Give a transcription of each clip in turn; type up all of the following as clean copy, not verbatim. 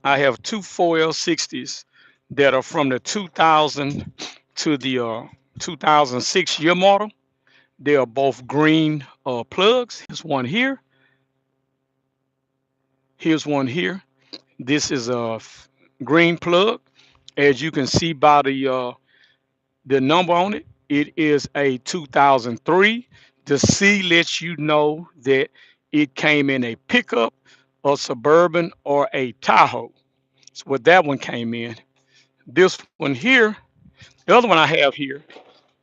I have two 4L60s that are from the 2000 to the 2006 year model. They are both green plugs. Here's one here. Here's one here. This is a green plug. As you can see by the number on it, it is a 2003. The C lets you know that it came in a pickup, a Suburban, or a Tahoe. That's what that one came in. This one here, the other one I have here,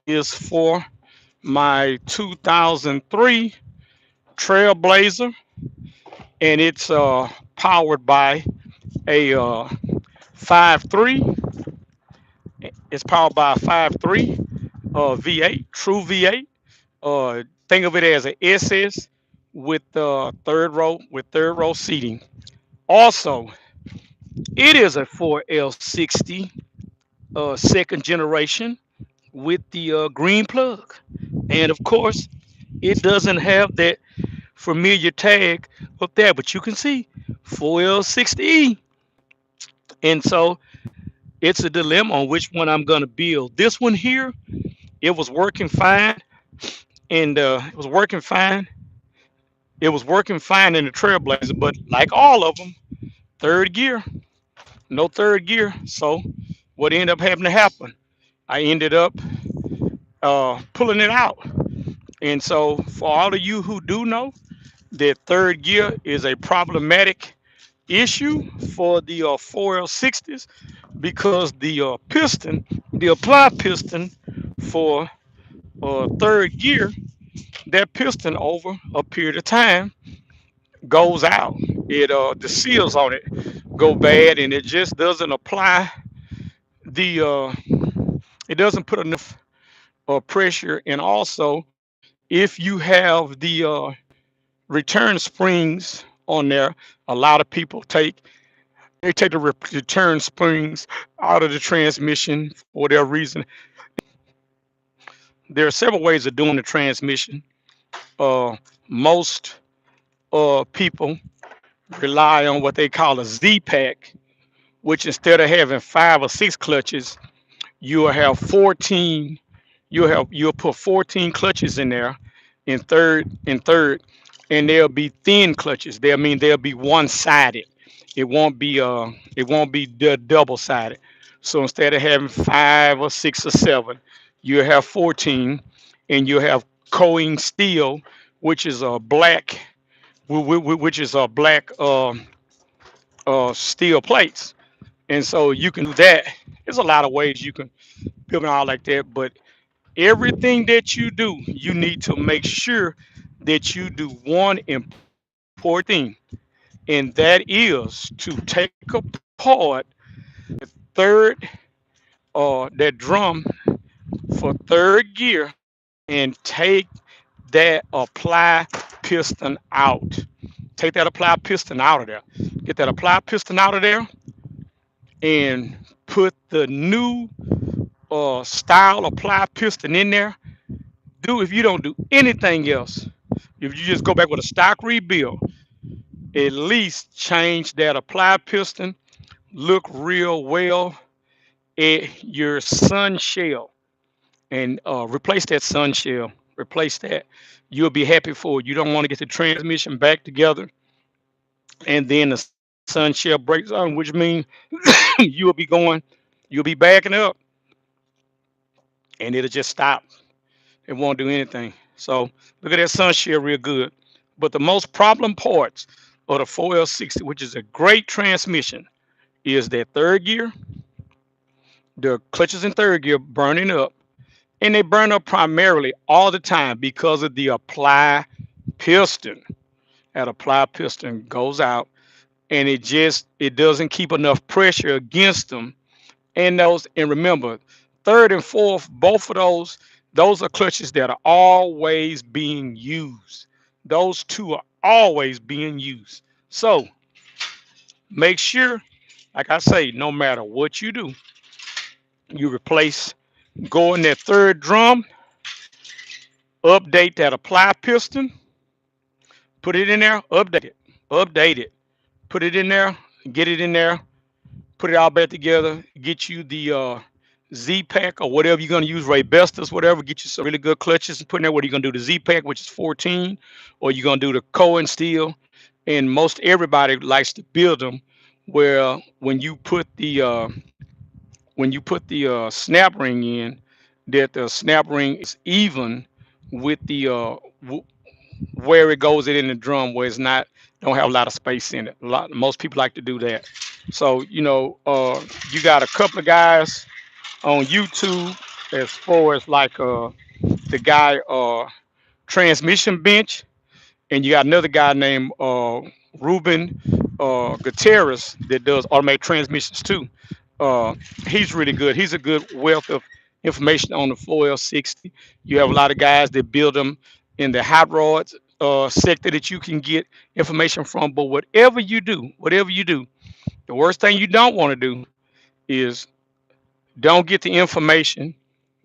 is for my 2003 Trailblazer, and it's powered by a 5.3. It's powered by a 5.3 V8, true V8. Think of it as an SS with third row seating. Also, it is a 4L60 second generation with the green plug, and of course, it doesn't have that familiar tag up there, but you can see 4L60E, and so it's a dilemma on which one I'm gonna build. This one here, it was working fine, and it was working fine. It was working fine in the Trailblazer, but like all of them, third gear, no third gear. So what ended up having to happen? I ended up pulling it out. And so for all of you who do know that third gear is a problematic issue for the 4L60s because the apply piston for third gear, that piston over a period of time goes out. The seals on it go bad, and it just doesn't apply the it doesn't put enough pressure. And also, if you have the return springs on there, a lot of people take the return springs out of the transmission for whatever reason. There are several ways of doing the transmission. Most people rely on what they call a Z pack, which instead of having 5 or 6 clutches, you'll have 14. You'll put 14 clutches in there in third, and they'll be thin clutches. They'll be one-sided. It won't be double sided. So instead of having 5 or 6 or 7, you'll have 14, and you'll have coing steel, which is a black, which is a black steel plates. And so you can do that. There's a lot of ways you can build it all like that, but everything that you do, you need to make sure that you do one important thing, and that is to take apart third that drum for third gear and take that apply piston out. Take that apply piston out of there. Get that apply piston out of there and put the new style apply piston in there. If you don't do anything else, if you just go back with a stock rebuild, at least change that apply piston, look real well at your sun shell, and replace that sun shell. Replace that. You'll be happy for it. You don't want to get the transmission back together and then the sun shell breaks on, which means you'll be backing up, and it'll just stop. It won't do anything. So look at that sun shell real good. But the most problem parts of the 4L60, which is a great transmission, is that third gear, the clutches in third gear burning up, and they burn up primarily all the time because of the apply piston. That apply piston goes out, and it doesn't keep enough pressure against them. And remember, third and fourth, both of those are clutches that are always being used. Those two are always being used. So make sure, like I say, no matter what you do, you go in that third drum, update that apply piston, put it in there, update it, put it in there, get it in there, put it all back together, get you the Z pack or whatever you're gonna use, Ray Bestos, whatever, get you some really good clutches and put in there. What are you gonna do? The Z pack, which is 14, or you're gonna do the Cohen steel. And most everybody likes to build them where when you put the snap ring in, that the snap ring is even with the where it goes in the drum, where it's not don't have a lot of space in it. Most people like to do that. So you got a couple of guys on YouTube as far as like the guy Transmission Bench, and you got another guy named Ruben Gutierrez that does automatic transmissions too. Uh, he's really good. He's a good wealth of information on the 4L60. You have a lot of guys that build them in the hot rods sector that you can get information from. But whatever you do, the worst thing you don't want to do is don't get the information,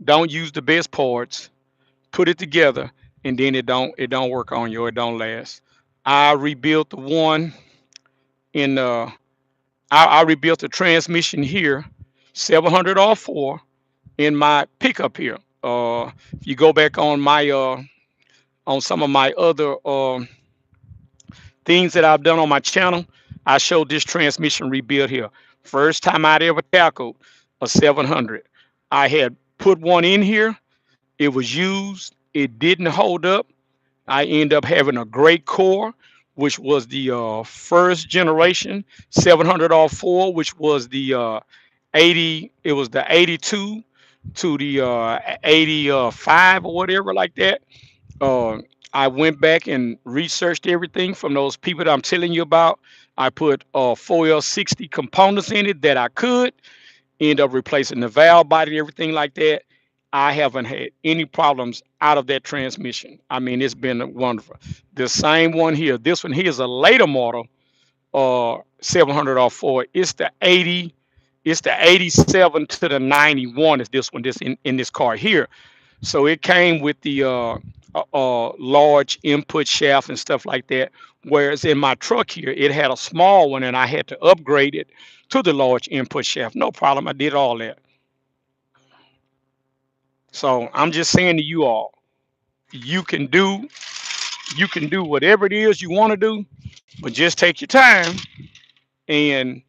don't use the best parts, put it together, and then it don't work on you or it don't last. I rebuilt the one in I rebuilt the transmission here, 700 R4 in my pickup here. If you go back on my on some of my other things that I've done on my channel, I showed this transmission rebuild here. First time I'd ever tackled a 700. I had put one in here. It was used. It didn't hold up. I ended up having a great core, which was the first generation 700 R4, which was the 80. It was the 82 to the 85 or whatever like that. Uh, I went back and researched everything from those people that I'm telling you about. I put 4L60 components in it that I could end up replacing the valve body, everything like that. I haven't had any problems out of that transmission. I mean, it's been wonderful. The same one here. This one here is a later model, 700 R4. It's the 80. It's the 87 to the 91 is this one, this in this car here. So it came with the large input shaft and stuff like that. Whereas in my truck here, it had a small one and I had to upgrade it to the large input shaft. No problem. I did all that. So I'm just saying to you all, you can do you can do whatever it is you want to do, but just take your time and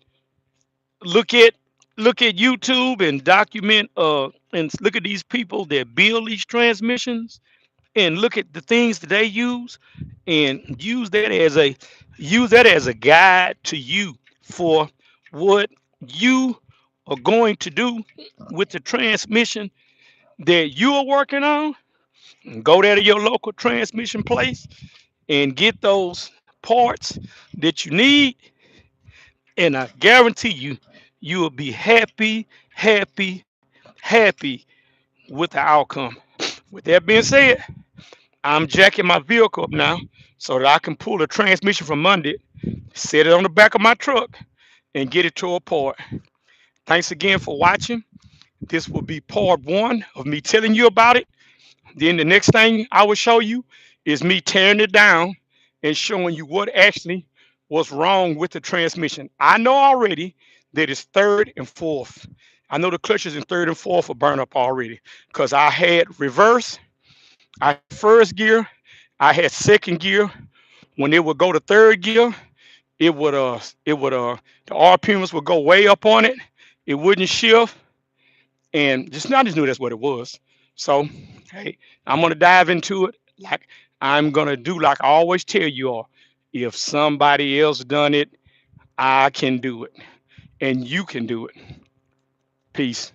look at look at YouTube and document and look at these people that build these transmissions and look at the things that they use and use that as a guide to you for what you are going to do with the transmission that you are working on. Go there to your local transmission place and get those parts that you need, and I guarantee you, you will be happy, happy, happy with the outcome. With that being said, I'm jacking my vehicle up now so that I can pull the transmission from under it, set it on the back of my truck, and get it to a port. Thanks again for watching. This will be part one of me telling you about it. Then the next thing I will show you is me tearing it down and showing you what actually was wrong with the transmission. I know already that it's third and fourth. I know the clutches in third and fourth are burned up already because I had reverse, I had first gear, I had second gear. When it would go to third gear, it would the RPMs would go way up on it. It wouldn't shift, and just I just knew that's what it was. So, hey, I'm gonna dive into it like I'm gonna do like I always tell you all. If somebody else done it, I can do it, and you can do it. Peace.